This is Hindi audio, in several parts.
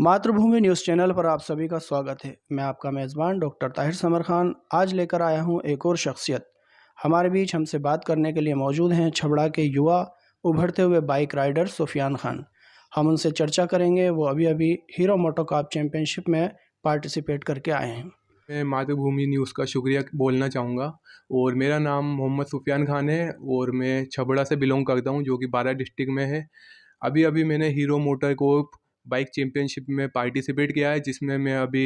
मातृभूमि न्यूज़ चैनल पर आप सभी का स्वागत है। मैं आपका मेज़बान डॉक्टर ताहिर समर खान आज लेकर आया हूं एक और शख्सियत। हमारे बीच हमसे बात करने के लिए मौजूद हैं छबड़ा के युवा उभरते हुए बाइक राइडर सुफियान खान। हम उनसे चर्चा करेंगे। वो अभी अभी हीरो मोटोकॉप चैम्पियनशिप में पार्टिसिपेट करके आए हैं। मैं मातृभूमि न्यूज़ का शुक्रिया बोलना चाहूँगा। और मेरा नाम मोहम्मद सुफियान खान है और मैं छबड़ा से बिलोंग करता हूँ, जो कि बारा डिस्ट्रिक्ट में है। अभी अभी मैंने हीरो मोटोकॉर्प बाइक चैम्पियनशिप में पार्टिसिपेट किया है, जिसमें मैं अभी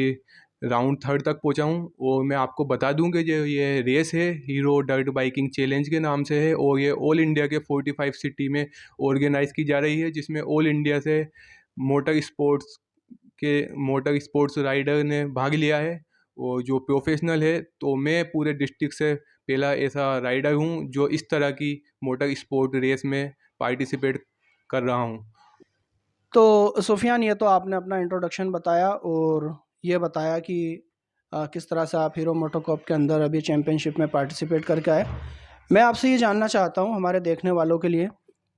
राउंड थर्ड तक पहुँचा हूँ। और मैं आपको बता दूँ कि जो ये रेस है हीरो डर्ट बाइकिंग चैलेंज के नाम से है, और ये ऑल इंडिया के 45 सिटी में ऑर्गेनाइज़ की जा रही है, जिसमें ऑल इंडिया से motor sports motor sports rider ने भाग लिया है। और जो प्रोफेशनल है, तो मैं पूरे डिस्ट्रिक्ट से पहला ऐसा राइडर हूँ जो इस तरह की मोटर स्पोर्ट रेस में पार्टिसिपेट कर रहा हूँ। तो सुफियान, ये तो आपने अपना इंट्रोडक्शन बताया और ये बताया कि किस तरह से आप हीरो मोटोकॉप के अंदर अभी चैम्पियनशिप में पार्टिसिपेट करके आए। मैं आपसे ये जानना चाहता हूँ हमारे देखने वालों के लिए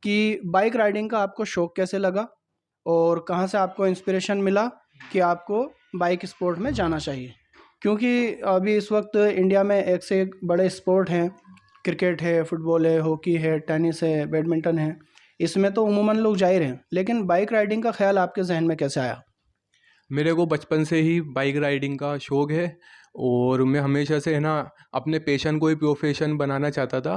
कि बाइक राइडिंग का आपको शौक़ कैसे लगा और कहाँ से आपको इंस्पिरेशन मिला कि आपको बाइक स्पोर्ट में जाना चाहिए। क्योंकि अभी इस वक्त इंडिया में एक से एक बड़े स्पोर्ट हैं। क्रिकेट है, फुटबॉल है, हॉकी है, टेनिस है, बैडमिंटन है। इसमें तो उमूमन लोग जा ही रहे हैं, लेकिन बाइक राइडिंग का ख्याल आपके जहन में कैसे आया? मेरे को बचपन से ही बाइक राइडिंग का शौक़ है और मैं हमेशा से है ना अपने पैशन को ही प्रोफेशन बनाना चाहता था।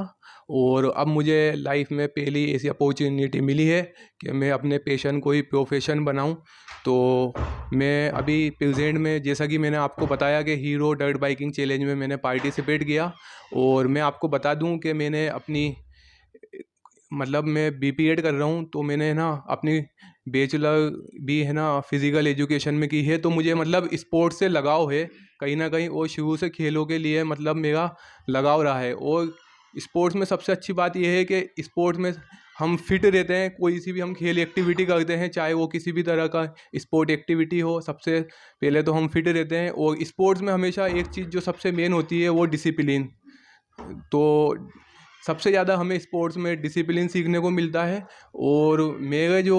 और अब मुझे लाइफ में पहली ऐसी अपॉर्चुनिटी मिली है कि मैं अपने पैशन को ही प्रोफेशन बनाऊं। तो मैं अभी प्रेजेंट में, जैसा कि मैंने आपको बताया कि हीरो डर्ट बाइकिंग चैलेंज में मैंने पार्टिसिपेट किया। और मैं आपको बता दूं कि मैंने अपनी, मतलब मैं बीपीएड कर रहा हूँ, तो मैंने ना अपनी बैचलर भी है ना फिज़िकल एजुकेशन में की है। तो मुझे मतलब स्पोर्ट्स से लगाव है कहीं ना कहीं, और शुरू से खेलों के लिए मतलब मेरा लगाव रहा है। और स्पोर्ट्स में सबसे अच्छी बात यह है कि स्पोर्ट्स में हम फिट रहते हैं। कोई सी भी हम खेल एक्टिविटी करते हैं, चाहे वो किसी भी तरह का स्पोर्ट एक्टिविटी हो, सबसे पहले तो हम फिट रहते हैं। और स्पोर्ट्स में हमेशा एक चीज़ जो सबसे मेन होती है वो डिसिप्लिन। तो सबसे ज़्यादा हमें स्पोर्ट्स में डिसिप्लिन सीखने को मिलता है। और मेरे जो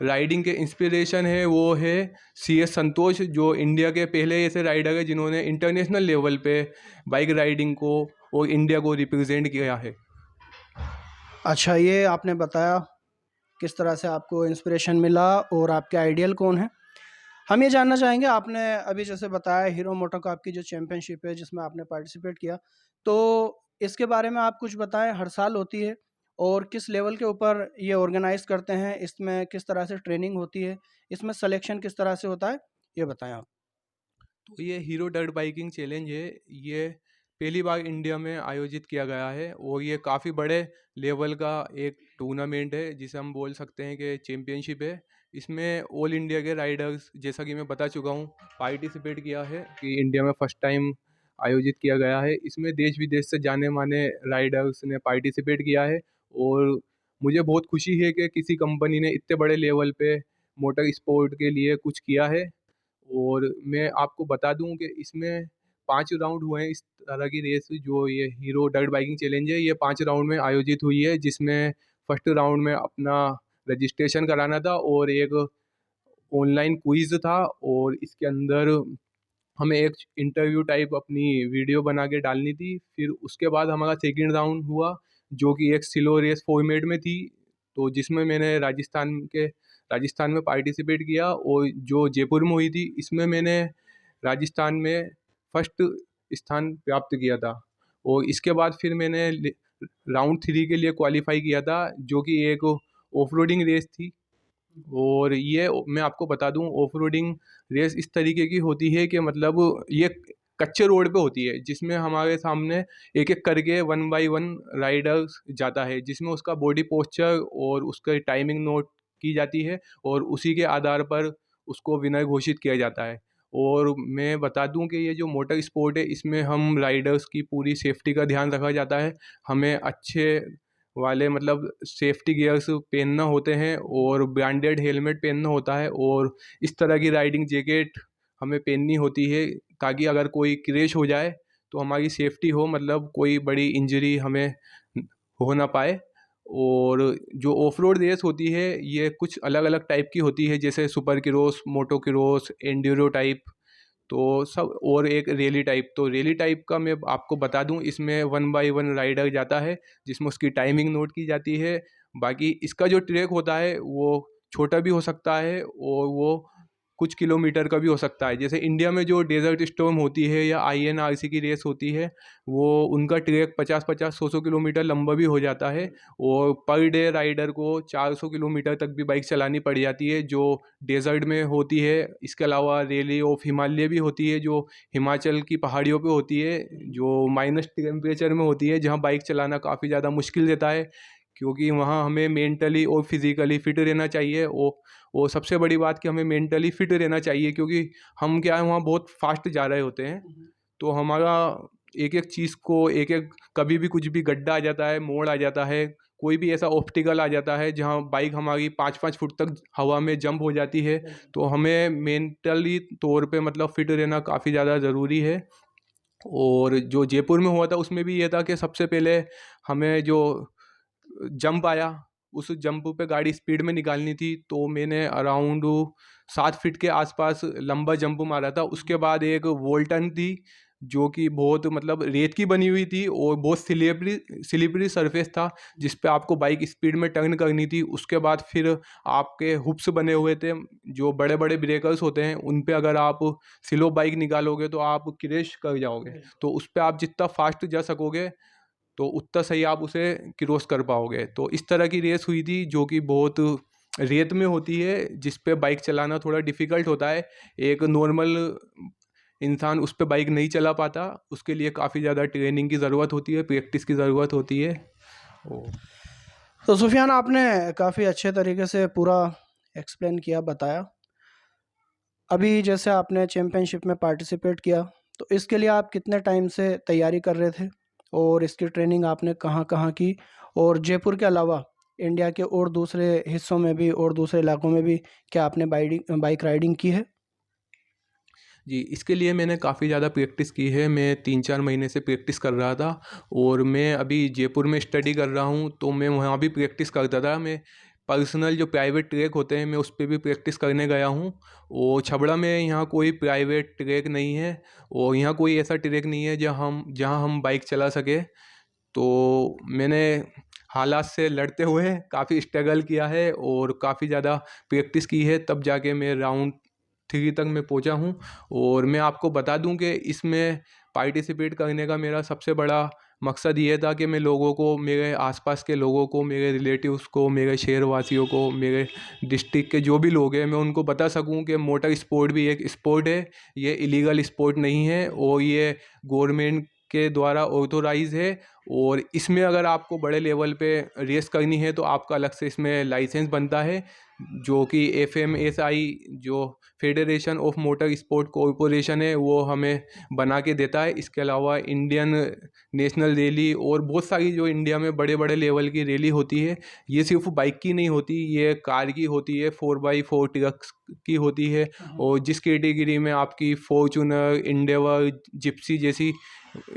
राइडिंग के इंस्पिरेशन है वो है CS संतोष, जो इंडिया के पहले ऐसे राइडर है जिन्होंने इंटरनेशनल लेवल पे बाइक राइडिंग को और इंडिया को रिप्रेजेंट किया है। अच्छा, ये आपने बताया किस तरह से आपको इंस्पिरेशन मिला और आपके आइडियल कौन है। हम ये जानना चाहेंगे, आपने अभी जैसे बताया हीरो मोटोकॉप की जो चैम्पियनशिप है जिसमें आपने पार्टिसिपेट किया, तो इसके बारे में आप कुछ बताएं। हर साल होती है और किस लेवल के ऊपर ये ऑर्गेनाइज करते हैं, इसमें किस तरह से ट्रेनिंग होती है, इसमें सिलेक्शन किस तरह से होता है, ये बताएं आप। तो ये हीरो डर्ट बाइकिंग चैलेंज है, ये पहली बार इंडिया में आयोजित किया गया है। और ये काफ़ी बड़े लेवल का एक टूर्नामेंट है, जिसे हम बोल सकते हैं कि चैम्पियनशिप है। इसमें ऑल इंडिया के राइडर्स, जैसा कि मैं बता चुका हूँ, पार्टिसिपेट किया है कि इंडिया में फर्स्ट टाइम आयोजित किया गया है। इसमें देश विदेश से जाने माने राइडर्स ने पार्टिसिपेट किया है। और मुझे बहुत खुशी है कि किसी कंपनी ने इतने बड़े लेवल पे मोटर स्पोर्ट के लिए कुछ किया है। और मैं आपको बता दूं कि इसमें 5 राउंड हुए हैं। इस तरह की रेस जो ये हीरो डर्ट बाइकिंग चैलेंज है, ये 5 राउंड में आयोजित हुई है, जिसमें फर्स्ट राउंड में अपना रजिस्ट्रेशन कराना था और एक ऑनलाइन क्विज था। और इसके अंदर हमें एक इंटरव्यू टाइप अपनी वीडियो बना के डालनी थी। फिर उसके बाद हमारा सेकंड राउंड हुआ, जो कि एक स्लो रेस फॉर्मेट में थी, तो जिसमें मैंने राजस्थान में पार्टिसिपेट किया। और जो जयपुर में हुई थी, इसमें मैंने राजस्थान में फर्स्ट स्थान प्राप्त किया था। और इसके बाद फिर मैंने राउंड 3 के लिए क्वालिफाई किया था, जो कि एक ऑफ रोडिंग रेस थी। और ये मैं आपको बता दूं, ऑफ रोडिंग रेस इस तरीके की होती है कि मतलब ये कच्चे रोड पे होती है, जिसमें हमारे सामने एक एक करके 1 बाय 1 राइडर्स जाता है, जिसमें उसका बॉडी पोस्चर और उसका टाइमिंग नोट की जाती है, और उसी के आधार पर उसको विनर घोषित किया जाता है। और मैं बता दूं कि ये जो मोटर स्पोर्ट है, इसमें हम राइडर्स की पूरी सेफ्टी का ध्यान रखा जाता है। हमें अच्छे वाले मतलब सेफ्टी गियर्स पहनना होते हैं और ब्रांडेड हेलमेट पहनना होता है, और इस तरह की राइडिंग जैकेट हमें पहननी होती है, ताकि अगर कोई क्रैश हो जाए तो हमारी सेफ्टी हो, मतलब कोई बड़ी इंजरी हमें हो ना पाए। और जो ऑफ रोड रेस होती है ये कुछ अलग अलग टाइप की होती है, जैसे सुपर क्रोस, मोटो क्रोस, एंड्योरो टाइप, तो सब, और एक रैली टाइप। तो रैली टाइप का मैं आपको बता दूं, इसमें 1 बाय 1 राइडर जाता है जिसमें उसकी टाइमिंग नोट की जाती है। बाकी इसका जो ट्रैक होता है वो छोटा भी हो सकता है और वो कुछ किलोमीटर का भी हो सकता है। जैसे इंडिया में जो डेजर्ट स्टॉर्म होती है या INRC की रेस होती है, वो उनका ट्रैक 50-50, 100-100 किलोमीटर लंबा भी हो जाता है और पर डे राइडर को 400 किलोमीटर तक भी बाइक चलानी पड़ जाती है जो डेजर्ट में होती है। इसके अलावा रैली ऑफ हिमालय भी होती है जो हिमाचल की पहाड़ियों पे होती है, जो माइनस टेम्परेचर में होती है, जहाँ बाइक चलाना काफ़ी ज़्यादा मुश्किल रहता है क्योंकि वहाँ हमें मेंटली और फिज़िकली फ़िट रहना चाहिए। और सबसे बड़ी बात कि हमें मेंटली फ़िट रहना चाहिए क्योंकि हम क्या है वहाँ बहुत फास्ट जा रहे होते हैं, तो हमारा एक एक चीज़ को एक एक, कभी भी कुछ भी गड्ढा आ जाता है, मोड़ आ जाता है, कोई भी ऐसा ऑब्स्टिकल आ जाता है जहाँ बाइक हमारी 5-5 फुट तक हवा में जंप हो जाती है, तो हमें मेंटली तौर पे मतलब फ़िट रहना काफ़ी ज़्यादा ज़रूरी है। और जो जयपुर में हुआ था उसमें भी ये था कि सबसे पहले हमें जो जंप आया, उस जंप पे गाड़ी स्पीड में निकालनी थी, तो मैंने अराउंड 7 फीट के आसपास लंबा जंप मारा था। उसके बाद एक वोल्टन थी जो कि बहुत मतलब रेत की बनी हुई थी और बहुत स्लिपरी स्लिपरी सरफेस था जिस पे आपको बाइक स्पीड में टर्न करनी थी। उसके बाद फिर आपके हुप्स बने हुए थे, जो बड़े बड़े ब्रेकर्स होते हैं उन पे अगर आप स्लो बाइक निकालोगे तो आप क्रैश कर जाओगे, तो उस पे आप जितना फास्ट जा सकोगे तो उतना सही आप उसे क्रॉस कर पाओगे। तो इस तरह की रेस हुई थी जो कि बहुत रेत में होती है, जिस पे बाइक चलाना थोड़ा डिफ़िकल्ट होता है। एक नॉर्मल इंसान उस पे बाइक नहीं चला पाता, उसके लिए काफ़ी ज़्यादा ट्रेनिंग की ज़रूरत होती है, प्रैक्टिस की ज़रूरत होती है। ओ तो सुफियान, आपने काफ़ी अच्छे तरीके से पूरा एक्सप्लेन किया, बताया। अभी जैसे आपने चैम्पियनशिप में पार्टिसिपेट किया, तो इसके लिए आप कितने टाइम से तैयारी कर रहे थे और इसकी ट्रेनिंग आपने कहाँ कहाँ की, और जयपुर के अलावा इंडिया के और दूसरे हिस्सों में भी और दूसरे इलाकों में भी क्या आपने बाइक राइडिंग की है? जी, इसके लिए मैंने काफ़ी ज़्यादा प्रैक्टिस की है। मैं 3-4 महीने से प्रैक्टिस कर रहा था और मैं अभी जयपुर में स्टडी कर रहा हूँ, तो मैं वहाँ भी प्रैक्टिस करता था। मैं पर्सनल जो प्राइवेट ट्रैक होते हैं मैं उस पे भी प्रैक्टिस करने गया हूँ। और छबड़ा में यहाँ कोई प्राइवेट ट्रैक नहीं है और यहाँ कोई ऐसा ट्रैक नहीं है जहाँ हम बाइक चला सके। तो मैंने हालात से लड़ते हुए काफ़ी स्ट्रगल किया है और काफ़ी ज़्यादा प्रैक्टिस की है, तब जाके मैं राउंड 3 तक मैं पहुंचा हूं। और मैं आपको बता दूं कि इसमें पार्टिसिपेट करने का मेरा सबसे बड़ा मकसद ये था कि मैं लोगों को, मेरे आसपास के लोगों को, मेरे रिलेटिव्स को, मेरे शहरवासियों को, मेरे डिस्ट्रिक्ट के जो भी लोग हैं, मैं उनको बता सकूं कि मोटर स्पोर्ट भी एक स्पोर्ट है, ये इलीगल स्पोर्ट नहीं है और ये गवर्नमेंट के द्वारा ऑथोराइज है। और इसमें अगर आपको बड़े लेवल पे रेस करनी है तो आपका अलग से इसमें लाइसेंस बनता है, जो कि FMSI, जो federation of motor sport corporation है, वो हमें बना के देता है। इसके अलावा इंडियन नेशनल रैली और बहुत सारी जो इंडिया में बड़े बड़े लेवल की रैली होती है, ये सिर्फ बाइक की नहीं होती, ये कार की होती है, 4x4 ट्रक्स की होती है। और जिस कैटेगरी में आपकी फॉर्चूनर, इंडेवर, जिप्सी जैसी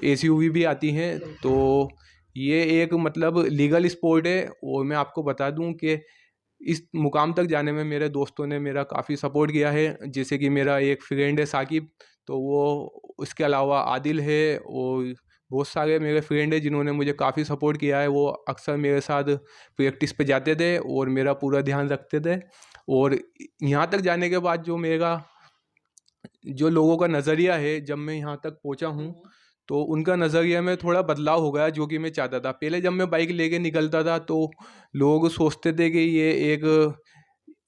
SUV भी आती हैं, तो ये एक मतलब लीगल स्पोर्ट है। और मैं आपको बता दूं कि इस मुकाम तक जाने में मेरे दोस्तों ने मेरा काफ़ी सपोर्ट किया है। जैसे कि मेरा एक फ्रेंड है साकिब, तो वो, उसके अलावा आदिल है और बहुत सारे मेरे फ्रेंड हैं जिन्होंने मुझे काफ़ी सपोर्ट किया है। वो अक्सर मेरे साथ प्रैक्टिस पे जाते थे और मेरा पूरा ध्यान रखते थे। और यहाँ तक जाने के बाद जो लोगों का नज़रिया है, जब मैं यहाँ तक पहुँचा हूँ तो उनका नज़रिया में थोड़ा बदलाव हो गया, जो कि मैं चाहता था। पहले जब मैं बाइक लेके निकलता था तो लोग सोचते थे कि ये एक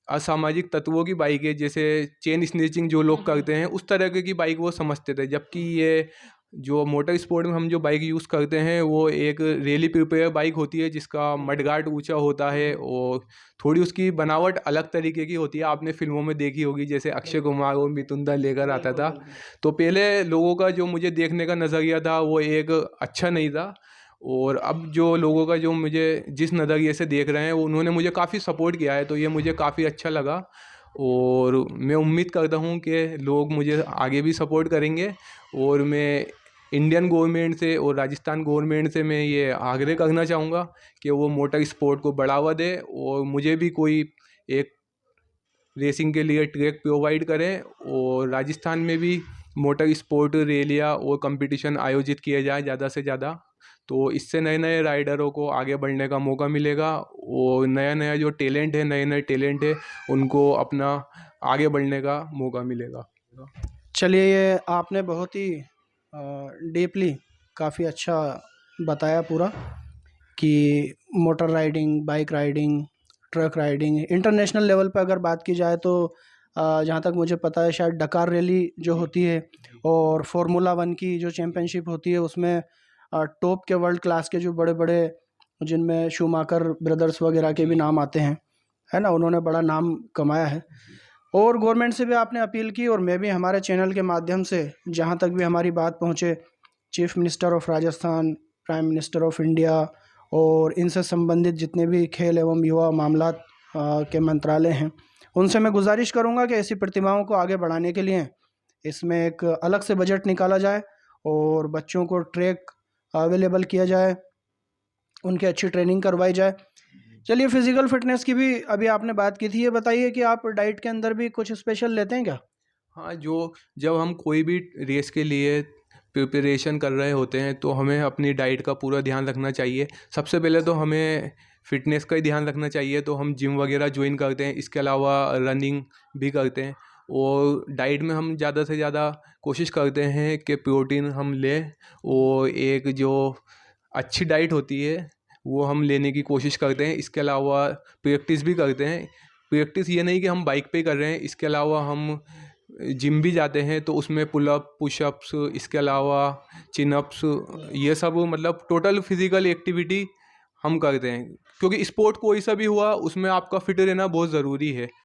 असामाजिक तत्वों की बाइक है, जैसे चेन स्नैचिंग जो लोग करते हैं उस तरह की बाइक वो समझते थे। जबकि ये जो मोटर स्पोर्ट में हम जो बाइक यूज़ करते हैं वो एक रैली प्रिपेयर बाइक होती है, जिसका मडगार्ड ऊंचा होता है और थोड़ी उसकी बनावट अलग तरीके की होती है। आपने फिल्मों में देखी होगी, जैसे अक्षय कुमार और मिथुन दा लेकर आता था। तो पहले लोगों का जो मुझे देखने का नज़रिया था वो एक अच्छा नहीं था, और अब जो लोगों का जो मुझे जिस नज़रिए से देख रहे हैं वो, उन्होंने मुझे काफ़ी सपोर्ट किया है, तो ये मुझे काफ़ी अच्छा लगा। और मैं उम्मीद करता हूँ कि लोग मुझे आगे भी सपोर्ट करेंगे और मैं इंडियन गवर्नमेंट से और राजस्थान गवर्नमेंट से मैं ये आग्रह करना चाहूँगा कि वो मोटर स्पोर्ट को बढ़ावा दे और मुझे भी कोई एक रेसिंग के लिए ट्रैक प्रोवाइड करें और राजस्थान में भी मोटर स्पोर्ट रैलियाँ और कंपटीशन आयोजित किए जाए ज़्यादा से ज़्यादा। तो इससे नए नए राइडरों को आगे बढ़ने का मौका मिलेगा और नया नया जो टैलेंट है, नए नए टैलेंट है, उनको अपना आगे बढ़ने का मौका मिलेगा। चलिए, ये आपने बहुत ही डीपली काफ़ी अच्छा बताया पूरा कि motor riding, bike riding, truck riding, international level पे अगर बात की जाए तो जहाँ तक मुझे पता है शायद डकार रैली जो होती है और फार्मूला वन की जो चैम्पियनशिप होती है उसमें टॉप के वर्ल्ड क्लास के जो बड़े बड़े, जिनमें शूमाकर ब्रदर्स वगैरह के भी नाम आते हैं, है ना, उन्होंने बड़ा नाम कमाया है। और गवर्नमेंट से भी आपने अपील की और मैं भी हमारे चैनल के माध्यम से जहाँ तक भी हमारी बात पहुँचे, chief minister of Rajasthan, prime minister of India और इनसे संबंधित जितने भी खेल एवं युवा मामलात के मंत्रालय हैं, उनसे मैं गुजारिश करूंगा कि ऐसी प्रतिभाओं को आगे बढ़ाने के लिए इसमें एक अलग से बजट निकाला जाए और बच्चों को ट्रैक अवेलेबल किया जाए, उनकी अच्छी ट्रेनिंग करवाई जाए। चलिए, फिजिकल फिटनेस की भी अभी आपने बात की थी, ये बताइए कि आप डाइट के अंदर भी कुछ स्पेशल लेते हैं क्या? हाँ, जो जब हम कोई भी रेस के लिए प्रिपरेशन कर रहे होते हैं तो हमें अपनी डाइट का पूरा ध्यान रखना चाहिए। सबसे पहले तो हमें फ़िटनेस का ही ध्यान रखना चाहिए, तो हम जिम वगैरह ज्वाइन करते हैं, इसके अलावा रनिंग भी करते हैं और डाइट में हम ज़्यादा से ज़्यादा कोशिश करते हैं कि प्रोटीन हम लें और एक जो अच्छी डाइट होती है वो हम लेने की कोशिश करते हैं। इसके अलावा प्रैक्टिस भी करते हैं। प्रैक्टिस ये नहीं कि हम बाइक पे ही कर रहे हैं, इसके अलावा हम जिम भी जाते हैं तो उसमें पुलअप, पुशअप्स, इसके अलावा चिनअप्स, ये सब मतलब टोटल फिजिकल एक्टिविटी हम करते हैं, क्योंकि स्पोर्ट कोई सा भी हुआ उसमें आपका फिट रहना बहुत ज़रूरी है।